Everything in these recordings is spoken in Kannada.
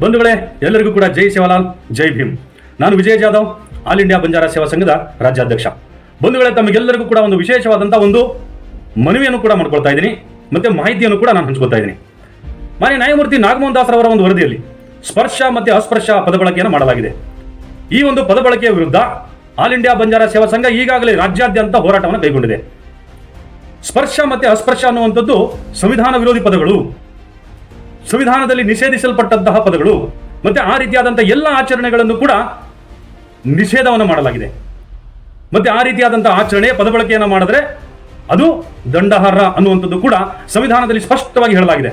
ಬಂಧುಗಳೇ, ಎಲ್ಲರಿಗೂ ಕೂಡ ಜೈ ಸೇವಾಲಾಲ್, ಜೈ ಭೀಮ್. ನಾನು ವಿಜಯ್ ಜಾಧವ್, ಆಲ್ ಇಂಡಿಯಾ ಬಂಜಾರ ಸೇವಾ ಸಂಘದ ರಾಜ್ಯಾಧ್ಯಕ್ಷ. ಬಂಧುಗಳೇ, ತಮಗೆಲ್ಲರಿಗೂ ಕೂಡ ಒಂದು ವಿಶೇಷವಾದಂಥ ಒಂದು ಮನವಿಯನ್ನು ಕೂಡ ಮಾಡ್ಕೊಳ್ತಾ ಇದ್ದೀನಿ, ಮತ್ತೆ ಮಾಹಿತಿಯನ್ನು ಕೂಡ ನಾನು ಹಂಚ್ಕೊಳ್ತಾ ಇದ್ದೀನಿ. ಮಾನ್ಯ ನ್ಯಾಯಮೂರ್ತಿ ನಾಗಮೋಹನ್ ದಾಸ್ ರವರ ಒಂದು ವರದಿಯಲ್ಲಿ ಸ್ಪರ್ಶ ಮತ್ತು ಅಸ್ಪರ್ಶ ಪದಬಳಕೆಯನ್ನು ಮಾಡಲಾಗಿದೆ. ಈ ಒಂದು ಪದಬಳಕೆಯ ವಿರುದ್ಧ ಆಲ್ ಇಂಡಿಯಾ ಬಂಜಾರ ಸೇವಾ ಸಂಘ ಈಗಾಗಲೇ ರಾಜ್ಯಾದ್ಯಂತ ಹೋರಾಟವನ್ನು ಕೈಗೊಂಡಿದೆ. ಸ್ಪರ್ಶ ಮತ್ತು ಅಸ್ಪರ್ಶ ಅನ್ನುವಂಥದ್ದು ಸಂವಿಧಾನ ವಿರೋಧಿ ಪದಗಳು, ಸಂವಿಧಾನದಲ್ಲಿ ನಿಷೇಧಿಸಲ್ಪಟ್ಟಂತಹ ಪದಗಳು, ಮತ್ತೆ ಆ ರೀತಿಯಾದಂತಹ ಎಲ್ಲ ಆಚರಣೆಗಳನ್ನು ಕೂಡ ನಿಷೇಧವನ್ನು ಮಾಡಲಾಗಿದೆ. ಮತ್ತೆ ಆ ರೀತಿಯಾದಂತಹ ಆಚರಣೆ ಪದಬಳಕೆಯನ್ನು ಮಾಡಿದ್ರೆ ಅದು ದಂಡಾರ್ಹ ಅನ್ನುವಂಥದ್ದು ಕೂಡ ಸಂವಿಧಾನದಲ್ಲಿ ಸ್ಪಷ್ಟವಾಗಿ ಹೇಳಲಾಗಿದೆ.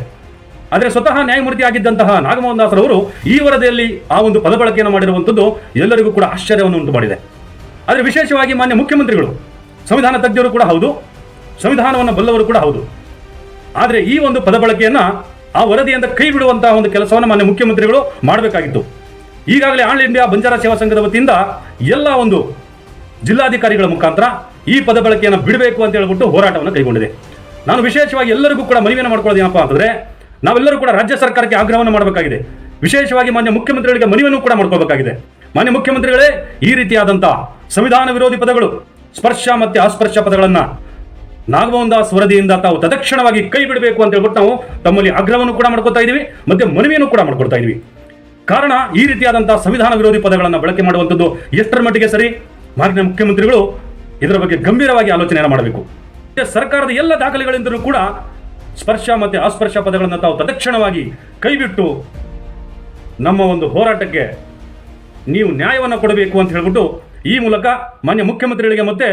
ಆದರೆ ಸ್ವತಃ ನ್ಯಾಯಮೂರ್ತಿ ಆಗಿದ್ದಂತಹ ನಾಗಮೋಹನ್ ದಾಸ್ ರವರು ಈ ವರದಿಯಲ್ಲಿ ಆ ಒಂದು ಪದಬಳಕೆಯನ್ನು ಮಾಡಿರುವಂಥದ್ದು ಎಲ್ಲರಿಗೂ ಕೂಡ ಆಶ್ಚರ್ಯವನ್ನು ಉಂಟು ಮಾಡಿದೆ. ಆದರೆ ವಿಶೇಷವಾಗಿ ಮಾನ್ಯ ಮುಖ್ಯಮಂತ್ರಿಗಳು ಸಂವಿಧಾನ ತಜ್ಞರು ಕೂಡ ಹೌದು, ಸಂವಿಧಾನವನ್ನು ಬಲ್ಲವರು ಕೂಡ ಹೌದು. ಆದರೆ ಈ ಒಂದು ಪದಬಳಕೆಯನ್ನ ಆ ವರದಿಯಿಂದ ಕೈ ಬಿಡುವಂತಹ ಒಂದು ಕೆಲಸವನ್ನು ಮಾನ್ಯ ಮುಖ್ಯಮಂತ್ರಿಗಳು ಮಾಡಬೇಕಾಗಿತ್ತು. ಈಗಾಗಲೇ ಆಲ್ ಇಂಡಿಯಾ ಬಂಜಾರ ಸೇವಾ ಸಂಘದ ವತಿಯಿಂದ ಎಲ್ಲ ಒಂದು ಜಿಲ್ಲಾಧಿಕಾರಿಗಳ ಮುಖಾಂತರ ಈ ಪದಬಳಕೆಯನ್ನು ಬಿಡಬೇಕು ಅಂತ ಹೇಳ್ಬಿಟ್ಟು ಹೋರಾಟವನ್ನು ಕೈಗೊಂಡಿದೆ. ನಾನು ವಿಶೇಷವಾಗಿ ಎಲ್ಲರಿಗೂ ಕೂಡ ಮನವಿಯನ್ನು ಮಾಡ್ಕೊಳ್ಳೋದು ಏನಪ್ಪಾ ಅಂತಂದ್ರೆ, ನಾವೆಲ್ಲರೂ ಕೂಡ ರಾಜ್ಯ ಸರ್ಕಾರಕ್ಕೆ ಆಗ್ರಹವನ್ನು ಮಾಡಬೇಕಾಗಿದೆ. ವಿಶೇಷವಾಗಿ ಮಾನ್ಯ ಮುಖ್ಯಮಂತ್ರಿಗಳಿಗೆ ಮನವಿಯನ್ನು ಕೂಡ ಮಾಡ್ಕೋಬೇಕಾಗಿದೆ. ಮಾನ್ಯ ಮುಖ್ಯಮಂತ್ರಿಗಳೇ, ಈ ರೀತಿಯಾದಂತಹ ಸಂವಿಧಾನ ವಿರೋಧಿ ಪದಗಳು, ಸ್ಪರ್ಶ ಮತ್ತು ಅಸ್ಪರ್ಶ ಪದಗಳನ್ನ ನಾಗಮೋಹನ್ ದಾಸ್ ವರದಿಯಿಂದ ತಾವು ತತ್ಕ್ಷಣವಾಗಿ ಕೈ ಬಿಡಬೇಕು ಅಂತ ಹೇಳ್ಬಿಟ್ಟು ನಾವು ತಮ್ಮಲ್ಲಿ ಆಗ್ರಹವನ್ನು ಕೂಡ ಮಾಡ್ಕೊತಾ ಇದೀವಿ, ಮತ್ತೆ ಮನವಿಯನ್ನು ಕೂಡ ಮಾಡ್ಕೊಳ್ತಾ ಇದೀವಿ. ಕಾರಣ, ಈ ರೀತಿಯಾದಂತಹ ಸಂವಿಧಾನ ವಿರೋಧಿ ಪದಗಳನ್ನು ಬಳಕೆ ಮಾಡುವಂಥದ್ದು ಎಷ್ಟರ ಮಟ್ಟಿಗೆ ಸರಿ? ಮಾನ್ಯ ಮುಖ್ಯಮಂತ್ರಿಗಳು ಇದರ ಬಗ್ಗೆ ಗಂಭೀರವಾಗಿ ಆಲೋಚನೆಯನ್ನು ಮಾಡಬೇಕು. ಸರ್ಕಾರದ ಎಲ್ಲ ದಾಖಲೆಗಳಿಂದಲೂ ಕೂಡ ಸ್ಪರ್ಶ ಮತ್ತು ಅಸ್ಪರ್ಶ ಪದಗಳನ್ನು ತಾವು ತತ್ಕ್ಷಣವಾಗಿ ಕೈಬಿಟ್ಟು ನಮ್ಮ ಒಂದು ಹೋರಾಟಕ್ಕೆ ನೀವು ನ್ಯಾಯವನ್ನು ಕೊಡಬೇಕು ಅಂತ ಹೇಳ್ಬಿಟ್ಟು ಈ ಮೂಲಕ ಮಾನ್ಯ ಮುಖ್ಯಮಂತ್ರಿಗಳಿಗೆ ಮತ್ತೆ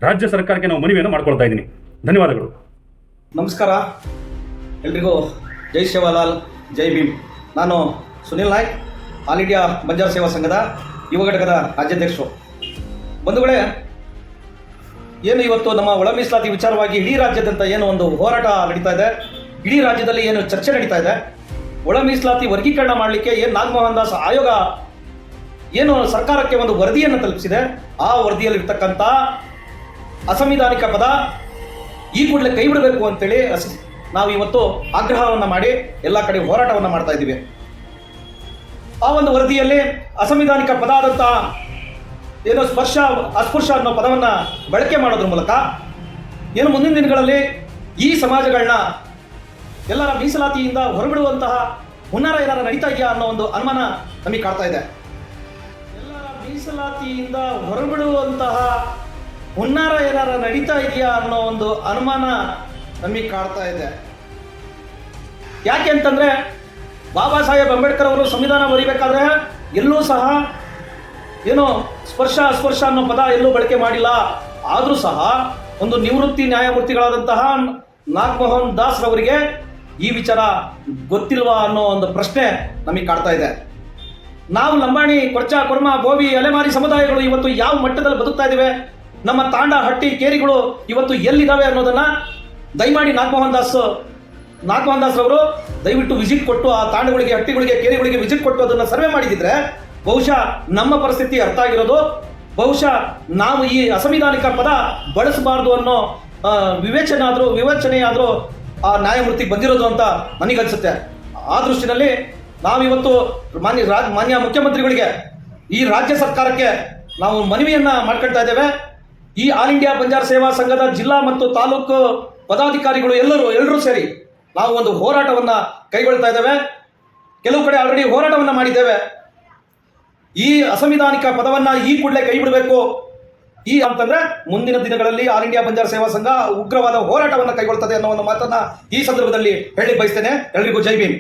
ರಾಜ್ಯ ಸರ್ಕಾರಕ್ಕೆ ನಾವು ಮನವಿಯನ್ನು ಮಾಡ್ಕೊಳ್ತಾ ಇದ್ದೀನಿ. ಧನ್ಯವಾದಗಳು. ನಮಸ್ಕಾರ ಎಲ್ರಿಗೂ. ಜೈ ಸೇವಾಲಾಲ್, ಜೈ ಭೀಮ್. ನಾನು ಸುನಿಲ್ ನಾಯ್ಕ್, ಆಲ್ ಇಂಡಿಯಾ ಬಂಜಾರ ಸೇವಾ ಸಂಘದ ಯುವ ಘಟಕದ ರಾಜ್ಯಾಧ್ಯಕ್ಷರು. ಬಂಧುಗಳೇ, ಏನು ಇವತ್ತು ನಮ್ಮ ಒಳ ಮೀಸಲಾತಿ ವಿಚಾರವಾಗಿ ಇಡೀ ರಾಜ್ಯಾದ್ಯಂತ ಏನು ಒಂದು ಹೋರಾಟ ನಡೀತಾ ಇದೆ, ಇಡೀ ರಾಜ್ಯದಲ್ಲಿ ಏನು ಚರ್ಚೆ ನಡೀತಾ ಇದೆ, ಒಳ ಮೀಸಲಾತಿ ವರ್ಗೀಕರಣ ಮಾಡಲಿಕ್ಕೆ ಏನು ನಾಗಮೋಹನ್ ದಾಸ್ ಆಯೋಗ ಏನು ಸರ್ಕಾರಕ್ಕೆ ಒಂದು ವರದಿಯನ್ನು ತಲುಪಿಸಿದೆ, ಆ ವರದಿಯಲ್ಲಿರ್ತಕ್ಕಂಥ ಅಸಂವಿಧಾನಿಕ ಪದ ಈ ಕೂಡಲೇ ಕೈ ಬಿಡಬೇಕು ಅಂತೇಳಿ ನಾವು ಇವತ್ತು ಆಗ್ರಹವನ್ನು ಮಾಡಿ ಎಲ್ಲ ಕಡೆ ಹೋರಾಟವನ್ನು ಮಾಡ್ತಾ ಇದ್ದೀವಿ. ಆ ಒಂದು ವರದಿಯಲ್ಲಿ ಅಸಂವಿಧಾನಿಕ ಪದ ಆದಂಥ ಏನು ಸ್ಪರ್ಶ ಅಸ್ಪೃಶ್ಯ ಅನ್ನೋ ಪದವನ್ನು ಬಳಕೆ ಮಾಡೋದ್ರ ಮೂಲಕ ಏನು ಮುಂದಿನ ದಿನಗಳಲ್ಲಿ ಈ ಸಮಾಜಗಳನ್ನ ಎಲ್ಲರ ಮೀಸಲಾತಿಯಿಂದ ಹೊರಬಿಡುವಂತಹ ಹುನ್ನಾರ ಏನಾರ ನಡೀತಾ ಇದೆಯಾ ಅನ್ನೋ ಒಂದು ಅನುಮಾನ ನಮಗೆ ಕಾಡ್ತಾ ಇದೆ. ಎಲ್ಲರ ಮೀಸಲಾತಿಯಿಂದ ಹೊರಬಿಡುವಂತಹ ಹುನ್ನಾರ ಏನಾರ ನಡೀತಾ ಇದೆಯಾ ಅನ್ನೋ ಒಂದು ಅನುಮಾನ ನಮಗೆ ಕಾಡ್ತಾ ಇದೆ. ಯಾಕೆ ಅಂತಂದ್ರೆ, ಬಾಬಾ ಸಾಹೇಬ್ ಅಂಬೇಡ್ಕರ್ ಅವರು ಸಂವಿಧಾನ ಬರೀಬೇಕಾದ್ರೆ ಎಲ್ಲೂ ಸಹ ಏನು ಸ್ಪರ್ಶ ಅಸ್ಪರ್ಶ ಅನ್ನೋ ಪದ ಎಲ್ಲೂ ಬಳಕೆ ಮಾಡಿಲ್ಲ. ಆದರೂ ಸಹ ಒಂದು ನಿವೃತ್ತಿ ನ್ಯಾಯಮೂರ್ತಿಗಳಾದಂತಹ ನಾಗಮೋಹನ್ ದಾಸ್ ರವರಿಗೆ ಈ ವಿಚಾರ ಗೊತ್ತಿಲ್ವಾ ಅನ್ನೋ ಒಂದು ಪ್ರಶ್ನೆ ನಮಗೆ ಕಾಡ್ತಾ ಇದೆ. ನಾವು ಲಂಬಾಣಿ, ಕೊರ್ಚ, ಕೊರ್ಮ, ಬೋವಿ, ಅಲೆಮಾರಿ ಸಮುದಾಯಗಳು ಇವತ್ತು ಯಾವ ಮಟ್ಟದಲ್ಲಿ ಬದುಕ್ತಾ ಇದ್ದೇವೆ, ನಮ್ಮ ತಾಂಡ, ಹಟ್ಟಿ, ಕೇರಿಗಳು ಇವತ್ತು ಎಲ್ಲಿದ್ದಾವೆ ಅನ್ನೋದನ್ನ ದಯಮಾಡಿ ನಾಗಮೋಹನ್ ದಾಸ್ ಅವರು ದಯವಿಟ್ಟು ವಿಸಿಟ್ ಕೊಟ್ಟು ಆ ತಾಂಡಗಳಿಗೆ, ಹಟ್ಟಿಗಳಿಗೆ, ಕೇರಿಗಳಿಗೆ ವಿಸಿಟ್ ಕೊಟ್ಟು ಅದನ್ನ ಸರ್ವೆ ಮಾಡಿದಿದ್ರೆ ಬಹುಶಃ ನಮ್ಮ ಪರಿಸ್ಥಿತಿ ಅರ್ಥ ಆಗಿರೋದು. ಬಹುಶಃ ನಾವು ಈ ಅಸಂವಿಧಾನಿಕ ಪದ ಬಳಸಬಾರದು ಅನ್ನೋ ವಿವೇಚನೆಯಾದರೂ ಆ ನ್ಯಾಯಮೂರ್ತಿಗೆ ಬಂದಿರೋದು ಅಂತ ನನಗನ್ಸುತ್ತೆ. ಆ ದೃಷ್ಟಿನಲ್ಲಿ ನಾವಿವತ್ತು ಮಾನ್ಯ ಮುಖ್ಯಮಂತ್ರಿಗಳಿಗೆ, ಈ ರಾಜ್ಯ ಸರ್ಕಾರಕ್ಕೆ ನಾವು ಮನವಿಯನ್ನ ಮಾಡ್ಕೊಳ್ತಾ ಇದ್ದೇವೆ. ಈ ಆಲ್ ಇಂಡಿಯಾ ಬಂಜಾರ ಸೇವಾ ಸಂಘದ ಜಿಲ್ಲಾ ಮತ್ತು ತಾಲೂಕು ಪದಾಧಿಕಾರಿಗಳು ಎಲ್ಲರೂ ಸೇರಿ ನಾವು ಒಂದು ಹೋರಾಟವನ್ನ ಕೈಗೊಳ್ತಾ ಇದ್ದೇವೆ. ಕೆಲವು ಕಡೆ ಆಲ್ರೆಡಿ ಹೋರಾಟವನ್ನ ಮಾಡಿದ್ದೇವೆ. ಈ ಅಸಂವಿಧಾನಿಕ ಪದವನ್ನ ಈ ಕೂಡಲೇ ಕೈ ಬಿಡಬೇಕು. ಅಂತಂದ್ರೆ ಮುಂದಿನ ದಿನಗಳಲ್ಲಿ ಆಲ್ ಇಂಡಿಯಾ ಬಂಜಾರ ಸೇವಾ ಸಂಘ ಉಗ್ರವಾದ ಹೋರಾಟವನ್ನ ಕೈಗೊಳ್ತದೆ ಅನ್ನೋ ಒಂದು ಮಾತನ್ನ ಈ ಸಂದರ್ಭದಲ್ಲಿ ಹೇಳಿ ಬಯಸ್ತೇನೆ. ಎಲ್ರಿಗೂ ಜೈ ಭೀಮ್.